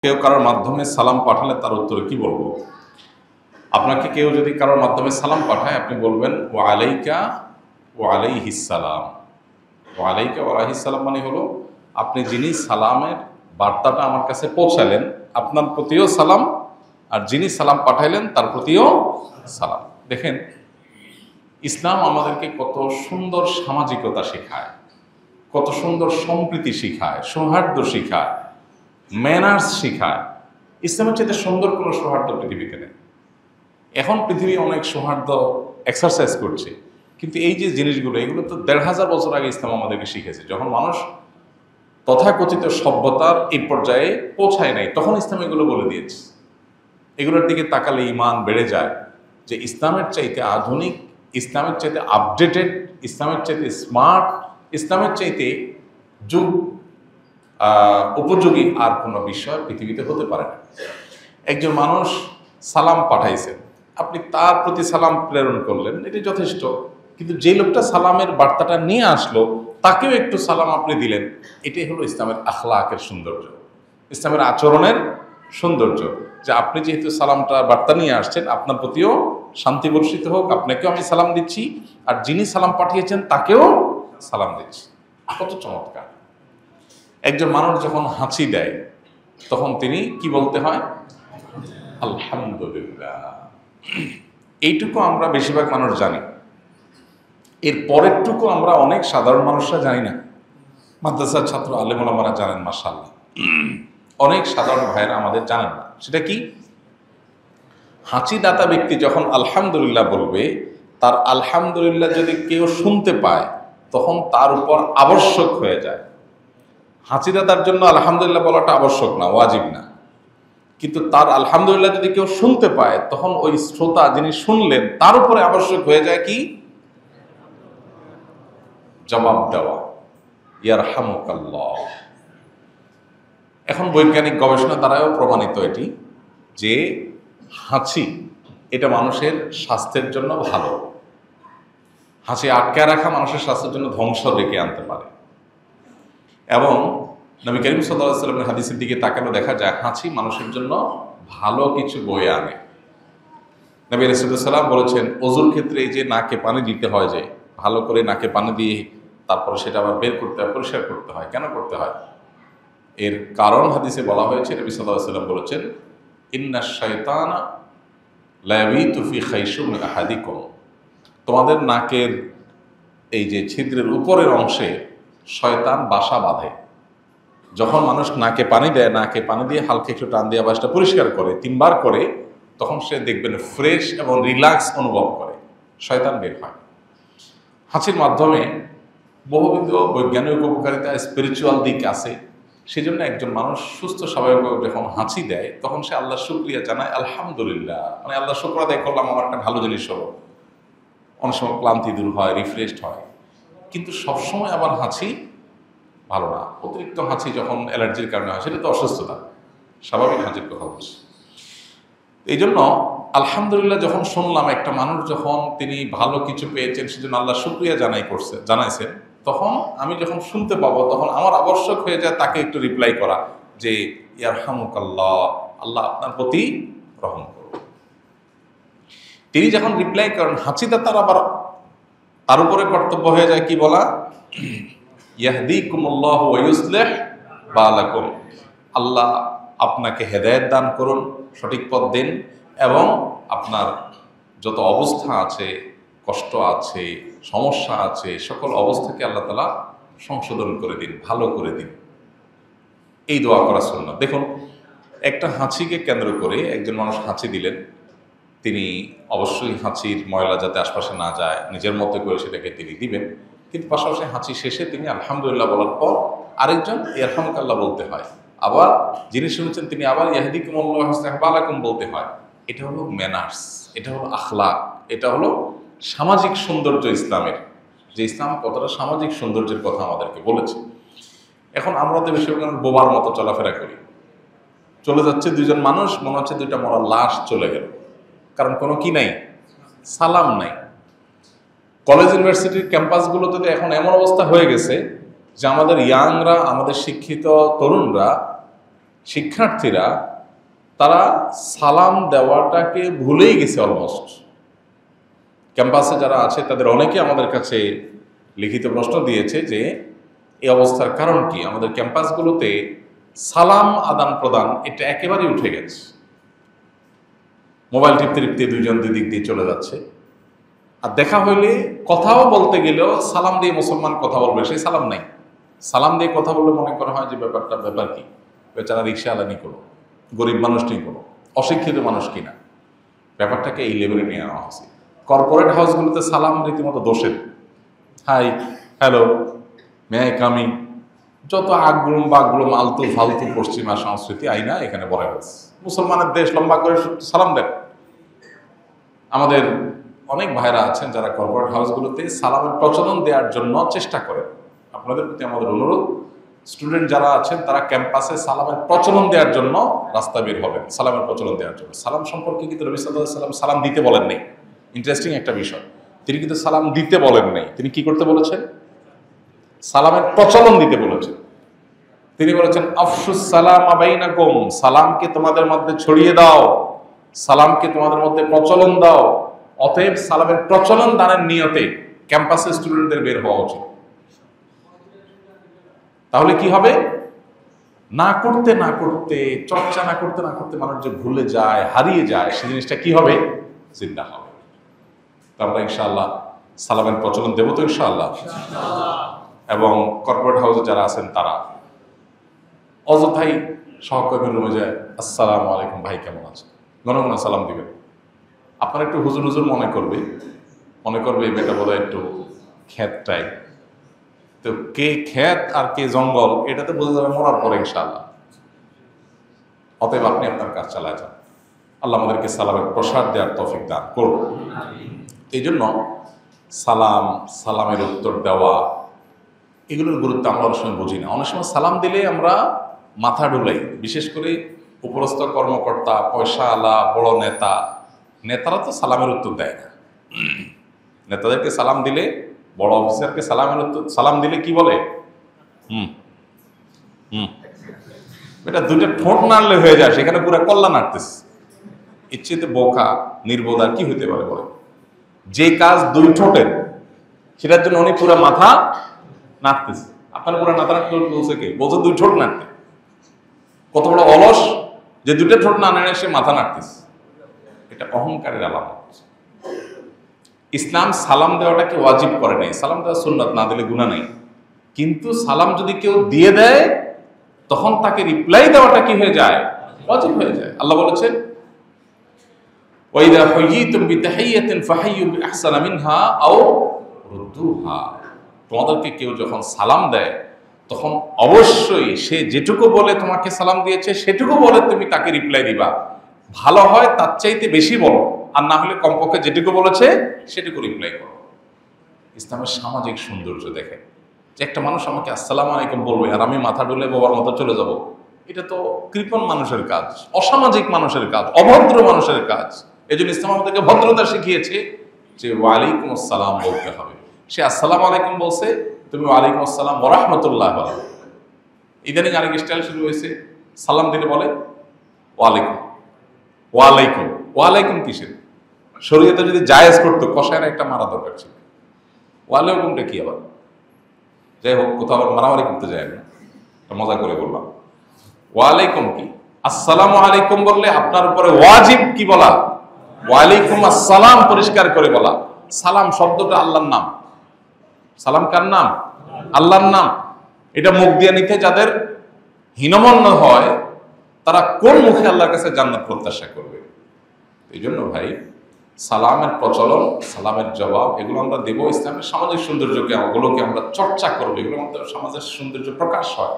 কেউ কারোর মাধ্যমে সালাম পাঠালে তার উত্তরে কি বলবো? আপনাকে কেউ যদি কারোর মাধ্যমে সালাম পাঠায়, আপনি বলবেন ওয়া আলাইকা ওয়া আলাইহিস সালাম। ওয়া আলাইকা ওয়া আলাইহিস সালাম মানে হলো আপনি যিনি সালামের বার্তাটা আমার কাছে পৌঁছালেন, আপনার প্রতিও সালাম, আর যিনি সালাম পাঠাইলেন তার প্রতিও সালাম। দেখেন, ইসলাম আমাদেরকে কত সুন্দর সামাজিকতা শেখায়, কত সুন্দর সম্প্রীতি শিখায়, সৌহার্দ্য শিখায়, ম্যানার্স শিখায়। ইসলামের চাইতে সুন্দর কোনো সৌহার্দ্য পৃথিবীতে নেই। এখন পৃথিবী অনেক সৌহার্দ্য এক্সারসাইজ করছে, কিন্তু এই যে জিনিসগুলো, এগুলো তো ১৫০০ বছর আগে ইসলাম আমাদেরকে শিখেছে। যখন মানুষ তথাকথিত সভ্যতার এই পর্যায়ে পৌঁছায় নাই, তখন ইসলাম এগুলো বলে দিয়েছে। এগুলোর দিকে তাকালে ঈমান বেড়ে যায় যে ইসলামের চাইতে আধুনিক, ইসলামের চাইতে আপডেটেড, ইসলামের চাইতে স্মার্ট, ইসলামের চাইতে যুগ উপযোগী আর কোনো বিষয় পৃথিবীতে হতে পারে না। একজন মানুষ সালাম পাঠাইছেন, আপনি তার প্রতি সালাম প্রেরণ করলেন, এটি যথেষ্ট। কিন্তু যে লোকটা সালামের বার্তাটা নিয়ে আসলো, তাকেও একটু সালাম আপনি দিলেন, এটাই হলো ইসলামের আখলাকের সৌন্দর্য, ইসলামের আচরণের সৌন্দর্য। যে আপনি যেহেতু সালামটা বার্তা নিয়ে আসছেন, আপনার প্রতিও শান্তি বর্ষিত হোক, আপনাকেও আমি সালাম দিচ্ছি, আর যিনি সালাম পাঠিয়েছেন তাকেও সালাম দিচ্ছি। কত চমৎকার! একজন মানুষ যখন হাঁচি দেয়, তখন তিনি কি বলতে হয়? আলহামদুলিল্লাহ। এইটুকু আমরা বেশিরভাগ মানুষ জানি, এর পরেরটুকু আমরা অনেক সাধারণ মানুষরা জানি না। মাদ্রাসার ছাত্র আলেম ওলামারা জানেন, মাশাআল্লাহ। অনেক সাধারণ ভাইরা আমাদের জানেন না। সেটা কি? হাঁচি দাতা ব্যক্তি যখন আলহামদুলিল্লাহ বলবে, তার আলহামদুলিল্লাহ যদি কেউ শুনতে পায়, তখন তার উপর আবশ্যক হয়ে যায়। হাঁচিদাতার জন্য আলহামদুলিল্লাহ বলাটা আবশ্যক না, ওয়াজিব না, কিন্তু তার আলহামদুলিল্লাহ যদি কেউ শুনতে পায়, তখন ওই শ্রোতা যিনি শুনলেন তার উপরে আবশ্যক হয়ে যায় কি? জবাব দেওয়া, ইয়ারহামুকাল্লাহ। এখন বৈজ্ঞানিক গবেষণা দ্বারাও প্রমাণিত এটি, যে হাঁচি এটা মানুষের স্বাস্থ্যের জন্য ভালো। হাঁচি আটকায় রাখা মানুষের স্বাস্থ্যের জন্য ধ্বংস ডেকে আনতে পারে। এবং নবী করিম সাল্লাল্লাহু আলাইহি ওয়াসাল্লামের হাদিসের দিকে তাকালে দেখা যায় হাঁচি মানুষের জন্য ভালো কিছু বয়ে আনে। নবী রাসূলুল্লাহ সাল্লাল্লাহু আলাইহি ওয়াসাল্লাম বলেছেন, ওযুর ক্ষেত্রে এই যে নাকে পানি দিতে হয়, যে ভালো করে নাকে পানি দিয়ে তারপরে সেটা আবার বের করতে হয়, পরিষ্কার করতে হয়। কেন করতে হয়? এর কারণ হাদিসে বলা হয়েছে, নবী সাল্লাল্লাহু আলাইহি ওয়াসাল্লাম বলেছেন, ইন্নাশ শাইতানা লা ইয়াবিতু ফি খাইশুমি আহাদিকুম। তোমাদের নাকের এই যে ছিদ্রের উপরের অংশে শয়তান বাসা বাঁধে। যখন মানুষ নাকে পানি দেয়, নাকে পানি দিয়ে হালকা একটু টান দিয়ে আবার সেটা পরিষ্কার করে, 3 বার করে, তখন সে দেখবেন ফ্রেশ এবং রিল্যাক্স অনুভব করে, শয়তান বের হয়। হাঁচির মাধ্যমে বহুবিধ বৈজ্ঞানিক উপকারিতা, স্পিরিচুয়াল দিক আছে। সেজন্য একজন মানুষ সুস্থ স্বাভাবিকভাবে যখন হাঁচি দেয়, তখন সে আল্লাহর শুকরিয়া জানায়, আলহামদুলিল্লাহ, মানে আল্লাহ শুকর আদায় করলাম, আমার একটা ভালো জিনিস হলো। অনেক সময় ক্লান্তি দূর হয়, রিফ্রেশড হয়। কিন্তু সবসময় আবার হাঁচি ভালো না। অতিরিক্ত হাঁচি যখন অ্যালার্জির কারণে হয়, সেটা তো অসুস্থতা, স্বাভাবিক হাঁচির কথা বলছি। এই জন্য আলহামদুলিল্লাহ যখন শুনলাম, একটা মানুষ যখন তিনি ভালো কিছু পেয়েছেন, সেজন্য আল্লাহ শুকরিয়া জানাইছেন, তখন আমি যখন শুনতে পাবো, তখন আমার আবশ্যক হয়ে যায় তাকে একটু রিপ্লাই করা, যে ইয়ারহামুকাল্লাহ, আল্লাহ আপনার প্রতি রহম করুন। তিনি যখন রিপ্লাই করেন, হাঁচিটা তার উপরে কর্তব্য হয়ে যায় কি বলা? ইয়াহদিকুমুল্লাহু ওয়া ইউসলিহ বালাকুম। আল্লাহ আপনাকে হেদায়েত দান করুন, সঠিক পথ দিন, এবং আপনার যত অবস্থা আছে, কষ্ট আছে, সমস্যা আছে, সকল অবস্থাকে আল্লাহ তাআলা সংশোধন করে দিন, ভালো করে দিন। এই দোয়া করা সুন্নাত। দেখুন, একটা হাঁচিকে কেন্দ্র করে একজন মানুষ হাঁচি দিলেন, তিনি অবশ্যই হাঁচির ময়লা যাতে আশপাশে না যায়, নিজের মতো করে সেটাকে তিনি দিবেন। কিন্তু পাশাপাশি হাঁচি শেষে তিনি আলহামদুলিল্লাহ বলার পর আরেকজন ইয়ারহামুকাল্লাহ বলতে হয়। আবার যিনি শুনেছেন তিনি আবার ইয়াহদিকুমুল্লাহু ওয়া ইউসলিহ বালাকুম বলতে হয়। এটা হলো ম্যানার্স, এটা হলো আখলাক, এটা হলো সামাজিক সৌন্দর্য ইসলামের, যে ইসলাম কতটা সামাজিক সৌন্দর্যের কথা আমাদেরকে বলেছে। এখন আমরা তো বেশিরভাগ বোবার মতো চলাফেরা করি। চলে যাচ্ছে দুইজন মানুষ, মনে হচ্ছে দুইটা মরা লাশ চলে গেল, কারণ কোনো কি নাই, সালাম নাই। কলেজ ইউনিভার্সিটির ক্যাম্পাসগুলোতে তো এখন এমন অবস্থা হয়ে গেছে যে আমাদের ইয়াংরা, আমাদের শিক্ষিত তরুণরা শিক্ষার্থীরা তারা সালাম দেওয়াটাকে ভুলেই গেছে অলমোস্ট। ক্যাম্পাসে যারা আছে তাদের অনেকে আমাদের কাছে লিখিত প্রশ্ন দিয়েছে যে এই অবস্থার কারণ কি, আমাদের ক্যাম্পাসগুলোতে সালাম আদান প্রদান এটা একেবারেই উঠে গেছে। মোবাইল টিপতে টিপতে দুইজন দুই দিক দিয়ে চলে যাচ্ছে, আর দেখা হইলে কথাও বলতে গেলেও সালাম দিয়ে মুসলমান কথা বলবে, সেই সালাম নাই। সালাম দিয়ে কথা বললে মনে করা হয় যে ব্যাপার কি, বেচারা রিক্সাওয়ালানি করো, গরিব মানুষটি করো, অশিক্ষিত মানুষ কিনা। ব্যাপারটাকে এই লেভেলে নিয়ে আনা হয়েছে। কর্পোরেট হাউসগুলোতে সালাম রীতিমতো দোষের, hi, hello, may I coming, যত আগগুলুম বাগগুলুম আলতু ফালতু পশ্চিমা সংস্কৃতি আইনা এখানে বলা হয়েছে। মুসলমানের দেশ, লম্বা করে সালাম দেন। আমাদের অনেক ভাইরা আছেন যারা কর্পোরেট হাউসগুলোতে সালামের প্রচলন দেওয়ার জন্য চেষ্টা করেন। আপনাদের প্রতি আমাদের অনুরোধ, স্টুডেন্ট যারা আছেন তারা ক্যাম্পাসে সালামের প্রচলন দেওয়ার জন্য রাস্তা বের হবেন, সালামের প্রচলন দেওয়ার জন্য। সালাম সম্পর্কে কিন্তু নবী সাল্লাল্লাহু আলাইহি ওয়াসাল্লাম সালাম দিতে বলেন নাই। ইন্টারেস্টিং একটা বিষয়, তিনি কিন্তু সালাম দিতে বলেন নাই, তিনি কি করতে বলেছেন? সালামের প্রচলন দিতে বলেছেন। তিনি বলেছেন আফশুস সালাম বাইনাকুম, সালামকে তোমাদের মধ্যে ছড়িয়ে দাও, সালামকে তোমাদের মধ্যে প্রচলন দাও। অতএব সালামের প্রচলন দানের নিয়তে ক্যাম্পাসে স্টুডেন্টদের বের হওয়া উচিত। তাহলে কি হবে? না করতে না করতে, চর্চা না করতে না করতে মানুষ যে ভুলে যায়, হারিয়ে যায়, সেই জিনিসটা কি হবে? জিন্দা হবে। আমরা ইনশাআল্লাহ সালামের প্রচলন দেবো তো ইনশাআল্লাহ। এবং কর্পোরেট হাউসে যারা আছেন তারা অযথাই সহকর্মীর রুমে যায় আসসালামু আলাইকুম, ভাই কেমন আছেন, গণগণ সালাম দিবেন। আপনার একটু হুজুর হুজুর মনে করবে বেটা বোধহয় একটু খ্যাত টাইপ। তো কে খ্যাত আর কে জঙ্গল এটা তো বোঝা যাবে মরার পরে ইনশাআল্লাহ। অতএব আপনি আপনার কাজ চালায় যান। আল্লাহ আমাদেরকে সালামের প্রসার দেওয়ার তৌফিক দান করুন। এই জন্য সালামের উত্তর দেওয়া, এগুলোর গুরুত্ব আমরা অনেক সময় বুঝি না। অনেক সময় সালাম দিলে আমরা মাথা ডুলাই, বিশেষ করে উপরস্থ কর্মকর্তা, পয়সা আলা, বড় নেতারা তো সালামের উত্তর দেয় না। নেতাদেরকে সালাম দিলে, বড় অফিসারকে সালাম দিলে কি বলে? এটা দুইটা ঠোঁট নাড়লে হয়ে যায়, সেখানে পুরো কল্লা নাড়তেছে। ইচ্ছেতে বোকা নির্বোধ আর কি হইতে পারে বলে? যে কাজ দুই ঠোঁটের, সেটার জন্য উনি পুরো মাথা নাড়তেছে। আপনার পুরো মাথা নাড়তে বলছে কে? বলছে দুই ঠোঁট নাড়তে। কত বড় অলস যে দুইটা ঠোঁট না নেড়ে সে মাথা নাড়তেছে। এটা অহংকারের আলামত। ইসলাম সালাম দেওয়াটাকে ওয়াজিব করে নাই। সালাম দেওয়া সুন্নাত, না দিলে গুনাহ নেই। কিন্তু সালাম যদি কেউ দিয়ে দেয় তখন তাকে রিপ্লাই দেওয়াটা কি হয়ে যায়? ওয়াজিব হয়ে যায়। আল্লাহ বলেছেন ওয়াইদা হুয়িতুম বিতাহিয়াতিন ফাহাইয়ু বিআহসানা মিনহা আও রুদ্দুহা। তোমাদেরকে কেউ যখন সালাম দেয় তখন অবশ্যই সে যেটুকু বলে তোমাকে সালাম দিয়েছে সেটুকু বলে তুমি তাকে রিপ্লাই দিবা। ভালো হয় তার চাইতে বেশি বলো, আর না হলে কমপক্ষে যেটুকু বলেছে সেটুকু রিপ্লাই করো। ইসলামের সামাজিক সৌন্দর্য দেখেন যে একটা মানুষ আমাকে আসসালামু আলাইকুম বলবে আর আমি মাথা ডুলে বাবার মতো চলে যাব, এটা তো কৃপণ মানুষের কাজ, অসামাজিক মানুষের কাজ, অভদ্র মানুষের কাজ। এই জন্য ইসলাম আমাদেরকে ভদ্রতা শিখিয়েছে যে ওয়ালাইকুম আসসালাম বলতে হবে। সে আসসালামু আলাইকুম বলছে, তুমি ওয়ালাইকুম আসসালাম ওয়া রাহমাতুল্লাহ বলো। ইদানিং আরেক স্টাইল শুরু হয়েছে, সালাম দিলে বলে ওয়ালাইকুম। ওয়ালাইকুম ওয়ালাইকুম কিসের? শরীয়তে যদি জায়েজ করতো কষায়ের একটা মারা দরকার ছিল। ওয়ালাইকুমটা কি আবার? যাই হোক, কোথাও আবার মারামারি করতে যায় না, মজা করে বললাম। ওয়ালাইকুম কি? আসসালামু আলাইকুম বললে আপনার উপরে ওয়াজিব কি বলা? ওয়ালাইকুম আসসালাম পরিষ্কার করে বলা। সালাম শব্দটা আল্লাহর নাম। সালাম কার নাম? আল্লাহর নাম। এটা মুখ দিয়ে নিতে যাদের হীনমন্য হয় তারা কোন মুখে আল্লাহর কাছে জান্নাত প্রত্যাশা করবে? এই জন্য ভাই সালামের প্রচলন, সালামের জবাব এগুলো আমরা দেবো। ইসলামের সামাজিক সৌন্দর্যকে ওগুলোকে আমরা চর্চা করবো, এগুলো আমাদের সমাজের সৌন্দর্য প্রকাশ হয়।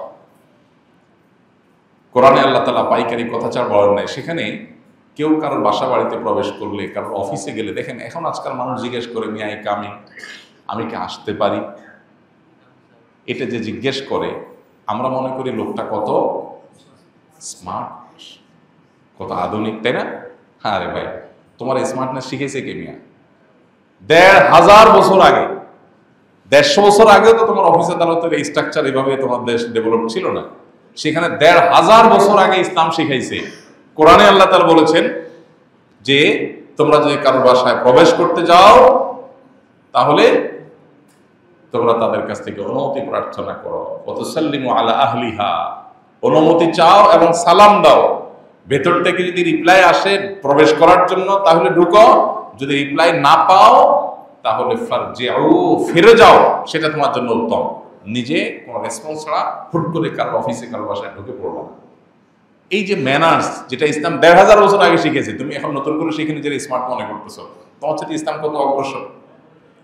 কোরআনে আল্লাহ তাআলা পাইকারি কথাচার বলেন নাই। সেখানে কেউ কারোর বাসা বাড়িতে প্রবেশ করলে, কারোর অফিসে গেলে, দেখেন এখন আজকাল মানুষ জিজ্ঞেস করে মে আই কামিং, আমি কি আসতে পারি? এটা যে জিজ্ঞেস করে আমরা মনে করি লোকটা কত স্মার্ট, কত আধুনিক, তাই না? হ্যাঁ রে ভাই, তোমার স্মার্টনেস শিখেছে কে মিয়া? ১৫০০ বছর আগে, ১৫০ বছর আগেও তো তোমার অফিস আদালতের এই স্ট্রাকচার এইভাবে তোমার দেশ ডেভেলপ ছিল না। সেখানে ১৫০০ বছর আগে ইসলাম শিখাইছে। কোরআনে আল্লাহ তাআলা বলেছেন যে তোমরা যদি কারো বাসায় প্রবেশ করতে যাও তাহলে তোমরা তাদের কাছ থেকে অনুমতি প্রার্থনা করো, ওয়াতুসাল্লিমু আলা আহলিহা, অনুমতি চাও এবং সালাম দাও। ভেতর থেকে যদি রিপ্লাই আসে প্রবেশ করার জন্য তাহলে ঢুকো, যদি রিপ্লাই না পাও তাহলে ফারজিউ, ফিরে যাও, সেটা তোমার জন্য উত্তম। নিজে কোনো রেসপন্স ছাড়া হুট করে কারো অফিসে কারো বাসায় ঢুকে পড়বো না। এই যে ম্যানার্স, যেটা ইসলাম ১৫০০ বছর আগে শিখেছে, তুমি এখন নতুন করে শিখে নিজের স্মার্ট মনে করতেছো, তোমার সাথে ইসলাম কত অগ্রসর।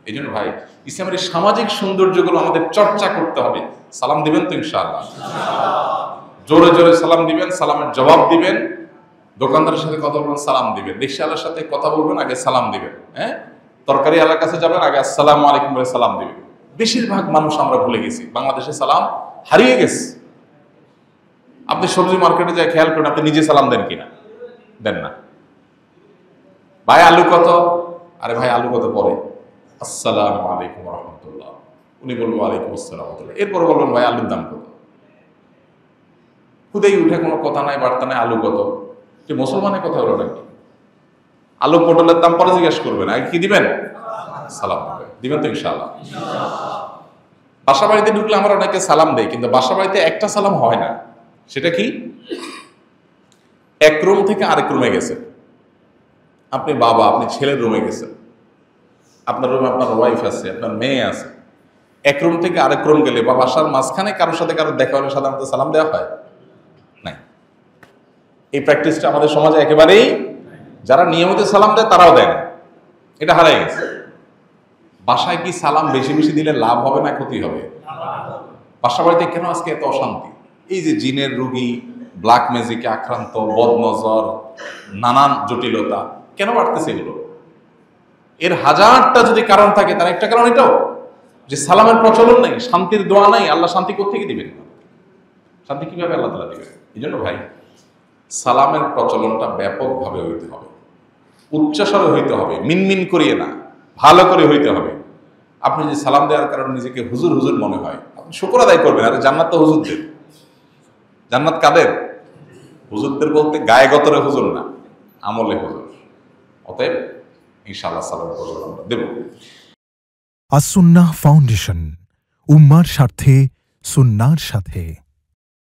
এই জন্য ভাই, ইসলামের সামাজিক সৌন্দর্যগুলো আমাদের চর্চা করতে হবে। সালাম দিবেন তো ইনশাআল্লাহ? জোরে জোরে সালাম দিবেন, সালামের জবাব দিবেন। দোকানদারের সাথে কথা বলবেন, সালাম দিবেন। রিকশাওয়ালার সাথে কথা বলবেন, আগে সালাম দিবেন। হ্যাঁ, তরকারি আলার কাছে যাবেন, আগে আসসালামু আলাইকুম বলে সালাম দিবেন। বেশিরভাগ মানুষ আমরা ভুলে গেছি, বাংলাদেশে সালাম হারিয়ে গেছে। আপনি সবজি মার্কেটে যায় খেয়াল করেন, আপনি নিজে সালাম দেন কিনা? দেন না। ভাই আলু কত? আরে ভাই আলু কত পরে, আসসালামু আলাইকুম রহমতুল্লাহ। উনি বলবো ওয়ালাইকুম আসসালাম। এরপরে বলবেন ভাই আলুর দাম কত? খুদেই উঠে কোনো কথা নাই, বার্তা নাই, আলু কত? যে মুসলমানের কথা হলো নাকি? আলু পটলের দাম পরে জিজ্ঞেস করবেন, আগে কি দিবেন? সালাম দিবেন তো ইনশাআল্লাহ? বাসা বাড়িতে ঢুকলে আমরা অনেকে সালাম দেই, কিন্তু বাসা বাড়িতে একটা সালাম হয় না। সেটা কি? এক রুম থেকে আরেক রুমে গেছেন, আপনি বাবা, আপনি ছেলের রুমে গেছেন, আপনার রুমে আপনার ওয়াইফ আছে, আপনার মেয়ে আছে। এক রুম থেকে আরেক রুম গেলে বা বাসার মাঝখানে কারোর সাথে কারোর দেখা হলে সাধারণত সালাম দেওয়া হয় নাই। এই প্র্যাকটিসটা আমাদের সমাজে একেবারেই, যারা নিয়মিত সালাম দেয় তারাও দেয় না, এটা হারাই গেছে। বাসায় কি সালাম বেশি বেশি দিলে লাভ হবে না ক্ষতি হবে? বাসা বাড়িতে কেন আজকে এত অশান্তি? এই যে জিনের রুগী, ব্ল্যাক ম্যাজিকে আক্রান্ত, বদনজর, নানান জটিলতা কেন বাড়তেছে এগুলো? এর হাজারটা যদি কারণ থাকে, তার একটা কারণ এটাও যে সালামের প্রচলন নেই, শান্তির দোয়া নাই। আল্লাহ শান্তি কোত্থেকে দিবেন? শান্তি কিভাবে আল্লাহ তাআলা দিবেন? এই জন্য ভাই, সালামের প্রচলনটা ব্যাপকভাবে হইতে হবে, উচ্চস্বরে হইতে হবে, মিনমিন করিয়ে না, ভালো করে হইতে হবে। আপনি যে সালাম দেওয়ার কারণে নিজেকে হুজুর হুজুর মনে হয়, আপনি শুকর আদায় করবেন। আরে জান্নাত তো হুজুরদের। জান্নাত কাদের? হুজুরদের বলতে গায়ে গতরে হুজুর না, আমলে হুজুর। অতএব ইনশাআল্লাহ সালামের প্রচলন দেব। আস-সুন্নাহ ফাউন্ডেশন, উম্মার স্বার্থে সুন্নাহর সাথে।